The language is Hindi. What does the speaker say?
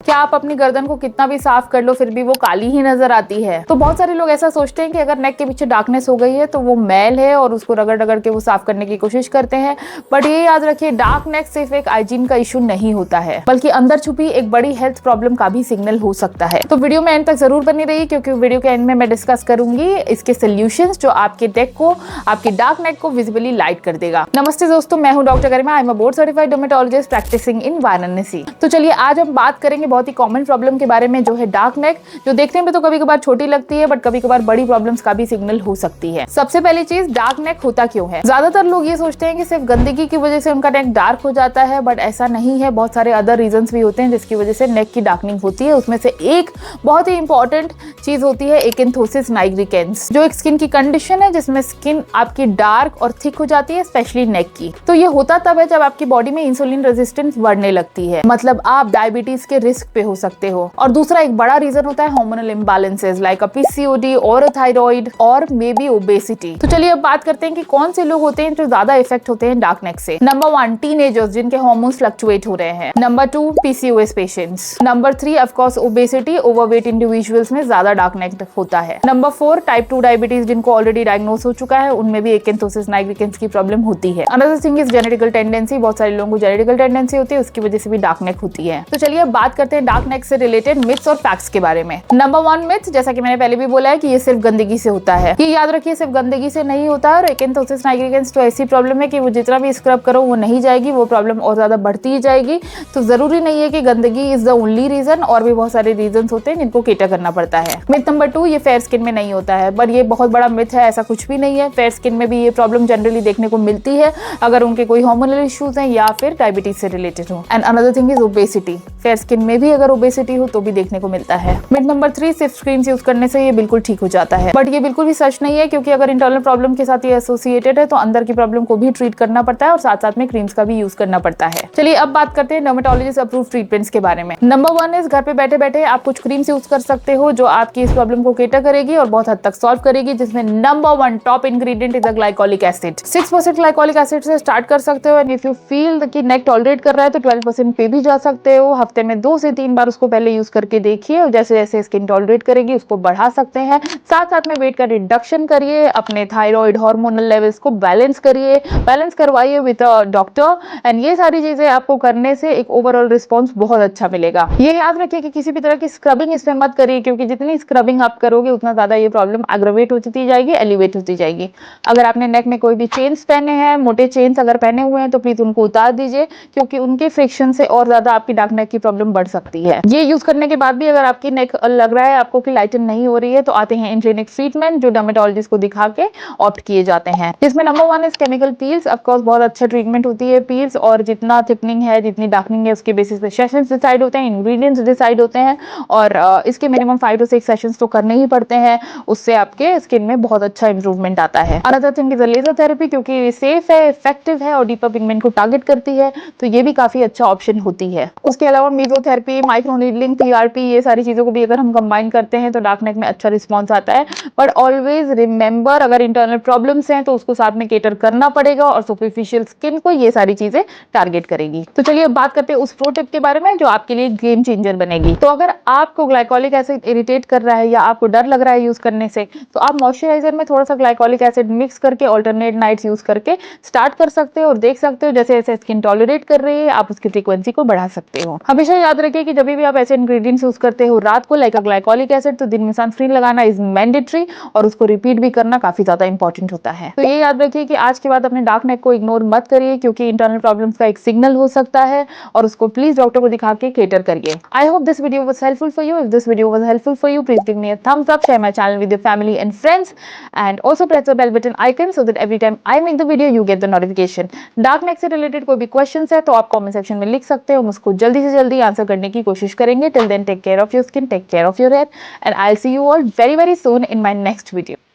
क्या आप अपनी गर्दन को कितना भी साफ कर लो फिर भी वो काली ही नजर आती है? तो बहुत सारे लोग ऐसा सोचते हैं कि अगर नेक के पीछे डार्कनेस हो गई है तो वो मैल है और उसको रगड़ रगड़ के वो साफ करने की कोशिश करते हैं। बट ये याद रखिए, डार्क नेक सिर्फ एक हाइजीन का इशू नहीं होता है, बल्कि अंदर छुपी एक बड़ी हेल्थ प्रॉब्लम का भी सिग्नल हो सकता है। तो वीडियो में एंड तक जरूर बनी रहिए, क्योंकि वीडियो के एंड में मैं डिस्कस करूंगी इसके सोल्यूशंस जो आपके नेक को, आपकी डार्क नेक को विजिबली लाइट कर देगा। नमस्ते दोस्तों, मैं हूं doctor Garima. I am a board certified dermatologist practising in Varanasi. तो चलिए आज हम बात करेंगे बहुत ही कॉमन प्रॉब्लम के बारे में, जो है डार्क नेक, जो देखने में तो कभी कभार छोटी लगती है बट कभी कभार बड़ी प्रॉब्लम्स का भी सिग्नल हो सकती है। सबसे पहली चीज, डार्क नेक होता क्यों है? ज्यादातर लोग ये सोचते हैं कि सिर्फ गंदगी की वजह से उनका नेक डार्क हो जाता है, बट ऐसा नहीं है। बहुत सारे अदर रीजंस भी होते हैं जिसकी वजह से नेक की डार्कनिंग होती है। उसमें से एक बहुत ही इंपॉर्टेंट चीज होती है एक्anthosis nigricans, जो एक स्किन की कंडीशन है जिसमें स्किन आपकी डार्क और थिक हो जाती है, स्पेशली नेक की। तो ये होता तब है जब आपकी बॉडी में इंसुलिन रेजिस्टेंस बढ़ने लगती है, मतलब आप डायबिटीज के रिस्क पे हो सकते हो। और दूसरा एक बड़ा रीजन होता है हार्मोनल इम्बैलेंसेस लाइक PCOD और थायराइड और मे बी ओबेसिटी। तो चलिए अब बात करते हैं कि कौन से लोग होते हैं जो ज्यादा इफेक्ट होते हैं डार्क नेक से। नंबर 1, टीनेजर्स जिनके हार्मोन्स फ्लक्चुएट हो रहे हैं। Number 2, PCOS patients. Number 3, of course obesity, overweight individuals में ज्यादा डार्क नेक होता है। नंबर 4, टाइप 2 डायबिटीज जिनको ऑलरेडी डायग्नोस हो चुका है, उनमें भी एक्anthosis nigricans की प्रॉब्लम होती है। Another thing is genetical tendency. बहुत सारे लोगों को जेनेटिकल टेंडेंसी होती है, उसकी वजह से भी डार्क नेक होती है। तो चलिए अब बात करते हैं डार्क नेक से रिलेटेड मिथ्स और फैक्ट्स के बारे में। नंबर 1 मिथ, जैसा कि मैंने पहले भी बोला है कि ये सिर्फ गंदगी से होता है। ये याद रखिए, सिर्फ गंदगी से नहीं होता है। और एक्anthosis nigricans तो ऐसी प्रॉब्लम है कि वो जितना भी स्क्रब करो वो नहीं जाएगी, वो प्रॉब्लम और ज्यादा बढ़ती ही जाएगी। तो जरूरी नहीं है कि गंदगी इज द ओनली रीजन, और भी बहुत सारे रीजन होते हैं जिनको केटर करना पड़ता है। मिथ नंबर 2, ये फेयर स्किन में नहीं होता है, बट ये बहुत बड़ा मिथ है, ऐसा कुछ भी नहीं है। फेयर स्किन में भी ये प्रॉब्लम जनरली देखने को मिलती है अगर उनके कोई हार्मोनल इश्यूज हैं या फिर डायबिटीज से रिलेटेड हो। And another thing is obesity. Fair skin में भी अगर ओबेसिटी हो तो भी देखने को मिलता है। मिथ नंबर 3, सिर्फ क्रीम यूज करने से ये बिल्कुल ठीक हो जाता है, बट ये बिल्कुल भी सच नहीं है, क्योंकि अगर इंटरनल प्रॉब्लम के साथ ये एसोसिएटेड है तो अंदर की प्रॉब्लम को भी ट्रीट करना पड़ता है और साथ साथ में क्रीम्स का भी यूज करना पड़ता है। चलिए अब बात करते हैं डर्मेटोलॉजिस्ट अप्रूव ट्रीटमेंट्स के बारे में। नंबर 1 इज, घर पे बैठे बैठे आप कुछ क्रीम्स यूज कर सकते हो जो आपकी इस प्रॉब्लम को केटर करेगी और बहुत हद तक सॉल्व करेगी, जिसमें number 1 top ingredient is glycolic acid. 6% glycolic acid से स्टार्ट कर सकते हो, एंड इफ यू फील कि नेक टॉलरेट कर रहा है तो 12% पे भी जा सकते हो। हफ्ते में 2 से 3 बार उसको पहले यूज करके देखिए, और जैसे जैसे स्किन टॉलरेट करेगी उसको बढ़ा सकते हैं। साथ साथ में वेट का रिडक्शन करिए, अपने थायराइड हार्मोनल लेवल्स को बैलेंस करिए, बैलेंस करवाइए विद अ डॉक्टर। एंड ये सारी चीजें आपको करने से एक ओवरऑल रिस्पॉन्स बहुत अच्छा मिलेगा। ये याद रखिए कि किसी भी तरह की स्क्रबिंग इसमें मत करिए, क्योंकि जितनी स्क्रबिंग आप करोगे उतना ज्यादा ये प्रॉब्लम एग्रावेट होती जाएगी, एलिवेट होती जाएगी। अगर आपने नेक में कोई भी चेन्स पहने हैं, मोटे चेन्स अगर पहने हुए हैं, तो प्लीज उनको उतार दीजिए, क्योंकि उनके फ्रिक्शन से और ज्यादा आपकी डार्क नेक की प्रॉब्लम बढ़ सकती है। ये यूज करने के बाद भी अगर आपकी नेक लग रहा है आपको कि लाइटन नहीं हो रही है, तो आते हैं इन क्लिनिक ट्रीटमेंट जो डर्मेटोलॉजिस्ट को दिखा के ऑप्ट किए जाते हैं, जिसमें number 1 is chemical peels. Of course बहुत अच्छा ट्रीटमेंट होती है पील्स, और जितना थिकनिंग है, जितनी डार्कनिंग है, उसके बेसिस पे सेशंस डिसाइड होते हैं, इंग्रेडिएंट्स डिसाइड होते हैं, और इसके मिनिमम 5 to 6 सेशंस तो करने ही पड़ते हैं। उससे आपके स्किन में बहुत अच्छा इंप्रूवमेंट आता है। Another thing is laser therapy, क्योंकि सेफ है, इफेक्टिव है और डीपर पिगमेंट को टारगेट करती है, तो ये भी काफी अच्छा ऑप्शन होती है। उसके अलावा मेसोथेरेपी, माइक्रोनीडलिंग, PRP, ये सारी चीजों को भी अगर हम कंबाइन करते हैं तो डार्क नेक में अच्छा रिस्पॉन्स आता है। बट ऑलवेज रिमेंबर, अगर इंटरनल प्रॉब्लम्स हैं तो उसको साथ में केटर करना पड़ेगा, और सुपरफिशियल स्किन को ये सारी चीजें टारगेट करेगी। तो चलिए अब बात करते हैं उस प्रो टिप के बारे में जो आपके लिए गेम चेंजर बनेगी। तो अगर आपको ग्लाइकोलिक एसिड इरिटेट कर रहा है या आपको डर लग रहा है यूज करने से, तो आप मॉइस्चराइजर में थोड़ा सा ग्लाइकोलिक एसिड मिक्स करके ऑल्टरनेट नाइट्स यूज करके स्टार्ट कर सकते हो, और देख सकते हो जैसे जैसे स्किन टॉलरेट कर रही है आप उसकी फ्रीक्वेंसी को बढ़ा सकते हो। हमेशा याद रखिए कि जब भी आप ऐसे इंग्रेडिएंट्स यूज करते हो रात को, लाइक ग्लाइकोलिक एसिड, तो दिन में सनस्क्रीन लगाना इज मैंडेटरी, और उसको रिपीट भी करना काफी ज्यादा इंपॉर्टेंट होता है। तो ये याद रखिए कि आज के बाद अपने डार्क नेक को इग्नोर मत करिए, क्योंकि इंटरनल प्रॉब्लम्स का एक सिग्नल हो सकता है, और उसको प्लीज डॉक्टर को दिखा के केटर करिए। I hope this video was helpful for you. If this video was helpful for you, please give me a thumbs up, share my channel with your family and friends, and also press the bell button icon so that every time I make the video you get the notification. Dark नेक से रिलेटेड कोई भी क्वेश्चंस है तो आप कमेंट सेक्शन में लिख सकते हो, हम उसको जल्दी से जल्दी आंसर करने की कोशिश करेंगे। Till then take care of your skin, take care of your hair, and I'll see you all very very soon in my next video.